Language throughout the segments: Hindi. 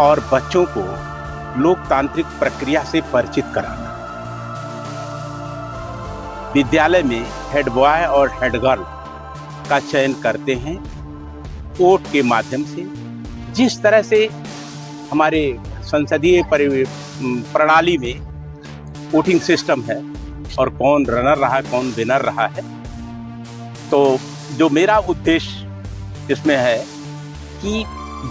और बच्चों को लोकतांत्रिक प्रक्रिया से परिचित कराना। विद्यालय में हेड बॉय और हेड गर्ल का चयन करते हैं वोट के माध्यम से। जिस तरह से हमारे संसदीय प्रणाली में वोटिंग सिस्टम है और कौन रनर रहा कौन विनर रहा है, तो जो मेरा उद्देश्य इसमें है कि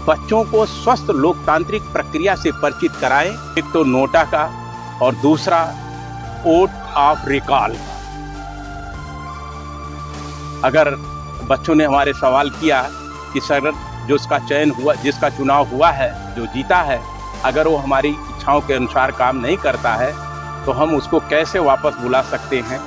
बच्चों को स्वस्थ लोकतांत्रिक प्रक्रिया से परिचित कराएं। एक तो नोटा का और दूसरा वोट ऑफ रिकॉल। अगर बच्चों ने हमारे सवाल किया कि सर जो उसका चयन हुआ, जिसका चुनाव हुआ है, जो जीता है, अगर वो हमारी इच्छाओं के अनुसार काम नहीं करता है तो हम उसको कैसे वापस बुला सकते हैं।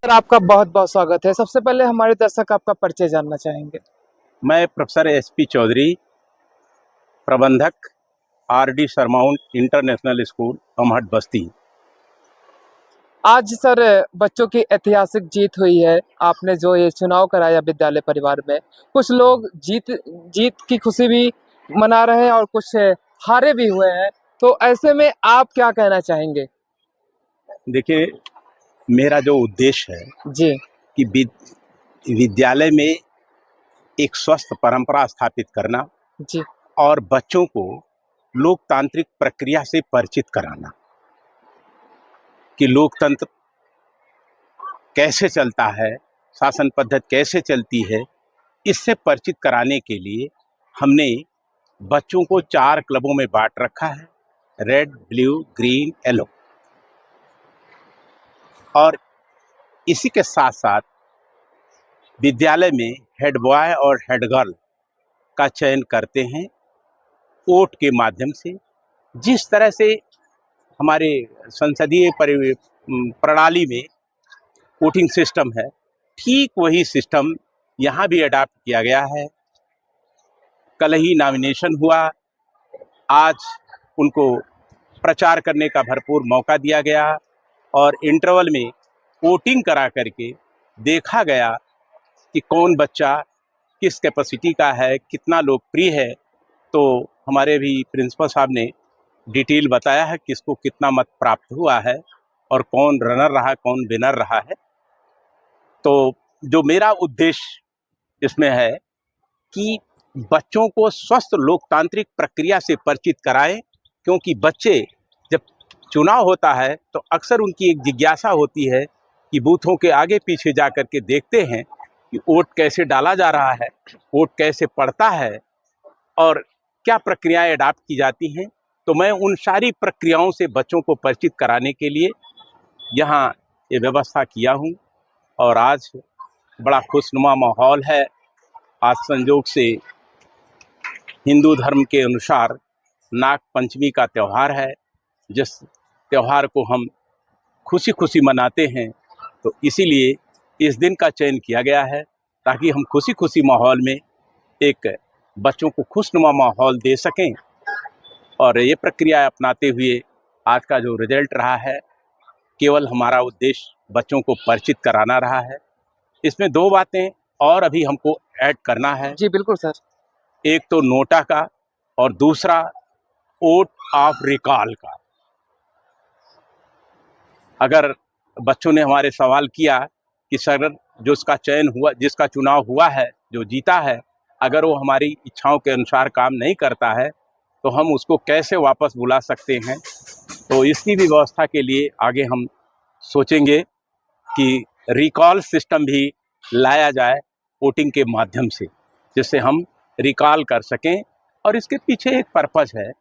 आपका बहुत बहुत स्वागत है। सबसे पहले हमारे दर्शक आपका परिचय जानना चाहेंगे। मैं प्रोफेसर एसपी चौधरी, प्रबंधक RD surmount international school, Amhat बस्ती। आज सर बच्चों की ऐतिहासिक जीत हुई है। आपने जो ये चुनाव कराया विद्यालय परिवार में, कुछ लोग जीत की खुशी भी मना रहे हैं और कुछ हारे भी हुए हैं, तो ऐसे में आप क्या कहना चाहेंगे? देखिए, मेरा जो उद्देश्य है जी कि विद्यालय में एक स्वस्थ परंपरा स्थापित करना जी और बच्चों को लोकतांत्रिक प्रक्रिया से परिचित कराना कि लोकतंत्र कैसे चलता है, शासन पद्धति कैसे चलती है, इससे परिचित कराने के लिए हमने बच्चों को 4 क्लबों में बांट रखा है, रेड, ब्लू, ग्रीन, येलो। और इसी के साथ साथ विद्यालय में हेड बॉय और हेड गर्ल का चयन करते हैं वोट के माध्यम से। जिस तरह से हमारे संसदीय प्रणाली में वोटिंग सिस्टम है, ठीक वही सिस्टम यहाँ भी अडॉप्ट किया गया है। कल ही नॉमिनेशन हुआ, आज उनको प्रचार करने का भरपूर मौका दिया गया और इंटरवल में वोटिंग करा करके देखा गया कि कौन बच्चा किस कैपेसिटी का है, कितना लोकप्रिय है। तो हमारे भी प्रिंसिपल साहब ने डिटेल बताया है किसको कितना मत प्राप्त हुआ है और कौन रनर रहा कौन विनर रहा है। तो जो मेरा उद्देश्य इसमें है कि बच्चों को स्वस्थ लोकतांत्रिक प्रक्रिया से परिचित कराएं, क्योंकि बच्चे जब चुनाव होता है तो अक्सर उनकी एक जिज्ञासा होती है कि बूथों के आगे पीछे जा कर के देखते हैं कि वोट कैसे डाला जा रहा है, वोट कैसे पड़ता है और क्या प्रक्रियाएं अडॉप्ट की जाती हैं। तो मैं उन सारी प्रक्रियाओं से बच्चों को परिचित कराने के लिए यहाँ ये व्यवस्था किया हूँ और आज बड़ा खुशनुमा माहौल है। आज संयोग से हिंदू धर्म के अनुसार नाग पंचमी का त्यौहार है, जिस त्यौहार को हम खुशी खुशी मनाते हैं। तो इसीलिए इस दिन का चयन किया गया है ताकि हम खुशी खुशी माहौल में एक बच्चों को खुशनुमा माहौल दे सकें। और ये प्रक्रिया अपनाते हुए आज का जो रिजल्ट रहा है, केवल हमारा उद्देश्य बच्चों को परिचित कराना रहा है। इसमें 2 बातें और अभी हमको ऐड करना है। जी बिल्कुल सर। एक तो नोटा का और दूसरा ओट ऑफ रिकॉल का। अगर बच्चों ने हमारे सवाल किया कि सर जो उसका चयन हुआ, जिसका चुनाव हुआ है, जो जीता है, अगर वो हमारी इच्छाओं के अनुसार काम नहीं करता है तो हम उसको कैसे वापस बुला सकते हैं। तो इसकी भी व्यवस्था के लिए आगे हम सोचेंगे कि रिकॉल सिस्टम भी लाया जाए वोटिंग के माध्यम से, जिससे हम रिकॉल कर सकें। और इसके पीछे एक पर्पस है।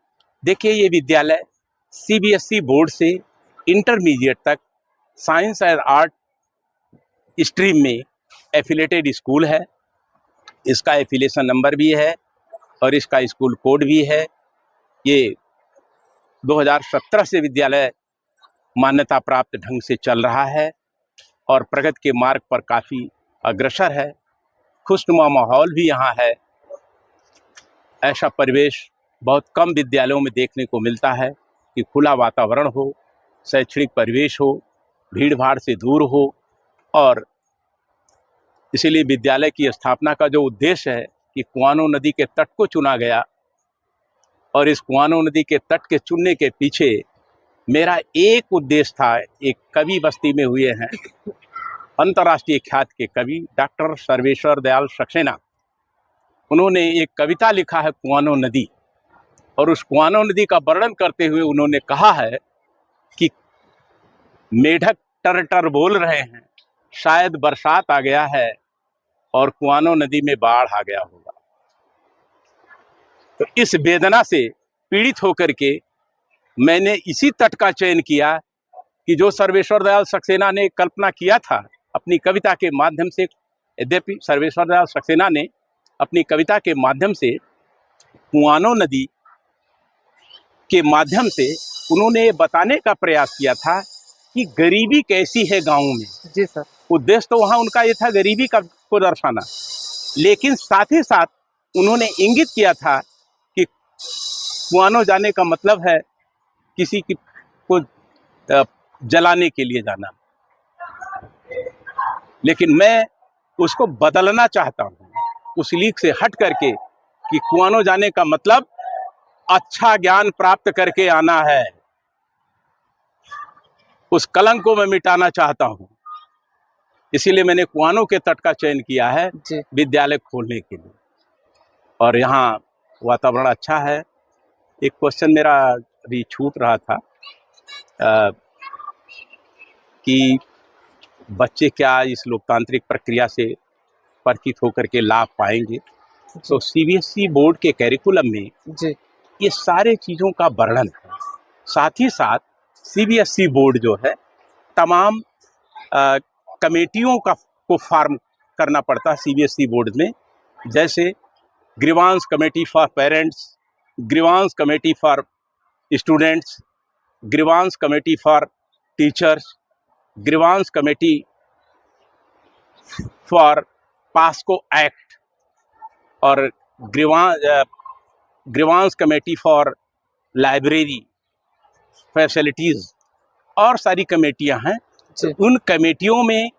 देखिए, ये विद्यालय सीबीएसई बोर्ड से इंटरमीडिएट तक साइंस एंड आर्ट स्ट्रीम में एफिलेटेड स्कूल है। इसका एफिलेशन नंबर भी है और इसका स्कूल कोड भी है। ये 2017 से विद्यालय मान्यता प्राप्त ढंग से चल रहा है और प्रगति के मार्ग पर काफ़ी अग्रसर है। खुशनुमा माहौल भी यहाँ है। ऐसा परिवेश बहुत कम विद्यालयों में देखने को मिलता है कि खुला वातावरण हो, शैक्षणिक परिवेश हो, भीड़ भाड़ से दूर हो। और इसीलिए विद्यालय की स्थापना का जो उद्देश्य है कि कुआनो नदी के तट को चुना गया, और इस कुआनो नदी के तट के चुनने के पीछे मेरा एक उद्देश्य था। एक कवि बस्ती में हुए हैं, अंतर्राष्ट्रीय ख्यात के कवि डॉक्टर सर्वेश्वर दयाल सक्सेना। उन्होंने एक कविता लिखा है कुआनो नदी, और उस कुआनो नदी का वर्णन करते हुए उन्होंने कहा है कि मेढक टर टर बोल रहे हैं, शायद बरसात आ गया है और कुआनो नदी में बाढ़ आ गया होगा। तो इस वेदना से पीड़ित होकर के मैंने इसी तट का चयन किया कि जो सर्वेश्वर दयाल सक्सेना ने कल्पना किया था अपनी कविता के माध्यम से। यद्यपि सर्वेश्वर दयाल सक्सेना ने अपनी कविता के माध्यम से कुआनो नदी के माध्यम से उन्होंने ये बताने का प्रयास किया था कि गरीबी कैसी है गाँव में। जी सर। उद्देश्य तो वहाँ उनका ये था गरीबी का को दर्शाना, लेकिन साथ ही साथ उन्होंने इंगित किया था कि कुआनो जाने का मतलब है किसी की को जलाने के लिए जाना। लेकिन मैं उसको बदलना चाहता हूँ, उस लीक से हट करके कि कुआनो जाने का मतलब अच्छा ज्ञान प्राप्त करके आना है। उस कलंक को मैं मिटाना चाहता हूँ। इसीलिए मैंने कुआनो के तट का चयन किया है विद्यालय खोलने के लिए। और यहाँ वातावरण अच्छा है। एक क्वेश्चन मेरा अभी छूट रहा था कि बच्चे क्या इस लोकतांत्रिक प्रक्रिया से परिचित होकर के लाभ पाएंगे। तो सीबीएसई बोर्ड के कैरिकुलम में ये सारे चीज़ों का वर्णन है। साथ ही साथ सीबीएसई बोर्ड जो है तमाम कमेटियों को फॉर्म करना पड़ता है सीबीएसई बोर्ड में, जैसे grievance committee for parents, grievance committee for students, grievance committee for teachers, grievance committee for POCSO act और grievance committee for library facilities और सारी कमेटियां हैं। उन कमेटियों में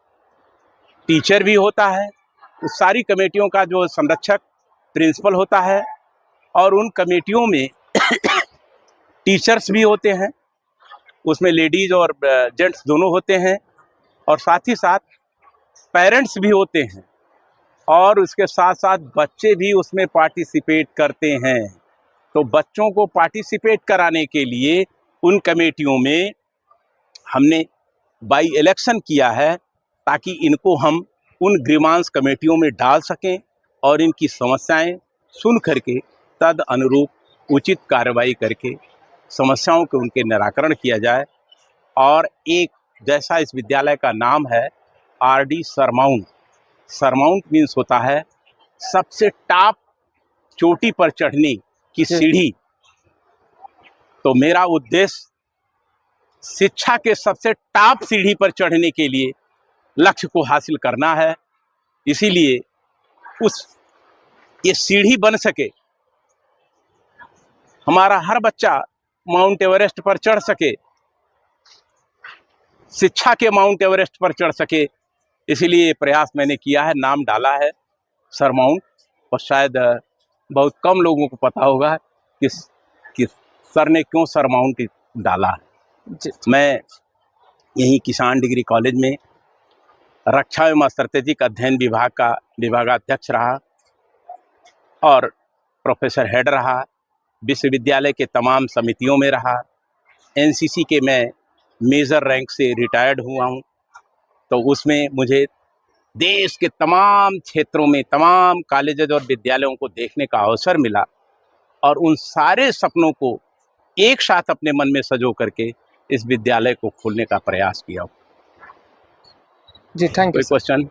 टीचर भी होता है। उस सारी कमेटियों का जो संरक्षक प्रिंसिपल होता है, और उन कमेटियों में टीचर्स भी होते हैं, उसमें लेडीज़ और जेंट्स दोनों होते हैं, और साथ ही साथ पेरेंट्स भी होते हैं, और उसके साथ साथ बच्चे भी उसमें पार्टिसिपेट करते हैं। तो बच्चों को पार्टिसिपेट कराने के लिए उन कमेटियों में हमने बाई इलेक्शन किया है, ताकि इनको हम उन ग्रीवांस कमेटियों में डाल सकें और इनकी समस्याएं सुन करके तद अनुरूप उचित कार्रवाई करके समस्याओं के उनके निराकरण किया जाए। और एक जैसा इस विद्यालय का नाम है आरडी सरमाउंट, सरमाउंट मीन्स होता है सबसे टॉप चोटी पर चढ़ने की सीढ़ी। तो मेरा उद्देश्य शिक्षा के सबसे टॉप सीढ़ी पर चढ़ने के लिए लक्ष्य को हासिल करना है। इसीलिए ये सीढ़ी बन सके, हमारा हर बच्चा माउंट एवरेस्ट पर चढ़ सके, शिक्षा के माउंट एवरेस्ट पर चढ़ सके, इसीलिए प्रयास मैंने किया है। नाम डाला है सरमाउंट, और शायद बहुत कम लोगों को पता होगा कि सर ने क्यों सरमाउंट डाला। जी मैं यहीं किसान डिग्री कॉलेज में रक्षा एवं स्ट्रेटेजिक अध्ययन विभाग का विभागाध्यक्ष रहा और प्रोफेसर हेड रहा, विश्वविद्यालय के तमाम समितियों में रहा, एनसीसी के मैं मेजर रैंक से रिटायर्ड हुआ हूँ। तो उसमें मुझे देश के तमाम क्षेत्रों में तमाम कॉलेजेज और विद्यालयों को देखने का अवसर मिला और उन सारे सपनों को एक साथ अपने मन में सजो करके इस विद्यालय को खोलने का प्रयास किया। जी, थैंक कोई यू सर। क्वेश्चन?